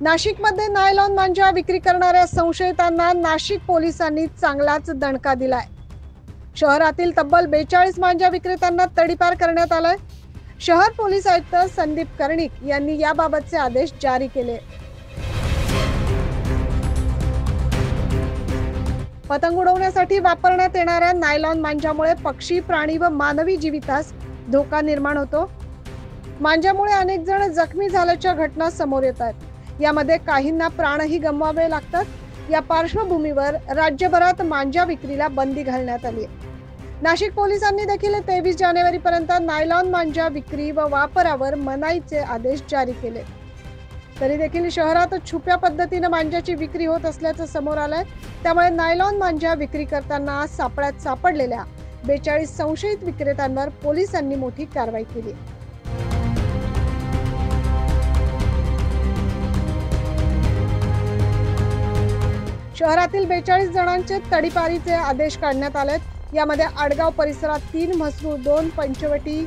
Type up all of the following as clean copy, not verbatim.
नाशिकमध्ये नायलॉन मांजा विक्री करणाऱ्या संशयितांना नाशिक पोलिसांनी चांगलाच दणका दिलाय। शहरातील तब्बल 42 मांजा विक्रेत्यांना तडीपार करण्यात आलाय। शहर पोलीस आयुक्त संदीप कर्णिक यांनी याबाबतचे आदेश जारी केले। पतंग उडवण्यासाठी वापरण्यात येणाऱ्या नायलॉन मांजामुळे पक्षी, प्राणी व मानवी जीवितास धोका निर्माण होतो। मांजामुळे अनेक जण जखमी झाल्याच्या घटना समोर येतात। यामध्ये काहींना प्राणही गमवावे लागतात। या पार्श्वभूमीवर राज्यभरात मांजा विक्रीला बंदी घालण्यात आली आहे। नाशिक पोलिसांनी देखील 23 जानेवारीपर्यंत नायलॉन मांजा विक्री व वापरावर मनाईचे आदेश जारी केले। तरी देखील शहरात छुप्या पद्धतीने मांजाची विक्री होत असल्याचं समोर आलंय। त्यामुळे नायलॉन मांजा विक्री करताना सापळ्यात सापडलेल्या 42 संशयित विक्रेत्यांवर पोलिसांनी मोठी कारवाई केली। शहरातील 42 जणांचे तडीपारीचे आदेश काढण्यात आलेत। यामध्ये आडगाव परिसरात 3, म्हसरूळ 2, पंचवटी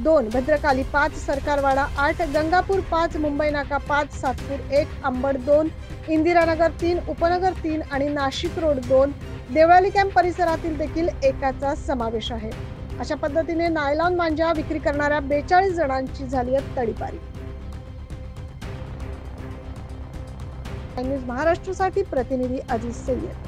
2, भद्रकाली 5, सरकारवाडा 8, गंगापूर 5, मुंबई नाका 5, सातपूर 1, अंबड 2, इंदिरानगर 3, उपनगर 3 आणि नाशिक रोड 2, देवळाली कॅम्प परिसरातील देखील एकाचा समावेश आहे। अशा पद्धतीने नायलॉन मांजा विक्री करणाऱ्या 42 जणांची झाली आहे तडीपारी। न्यूज महाराष्ट्रासाठी प्रतिनिधी अजीज सय्यद।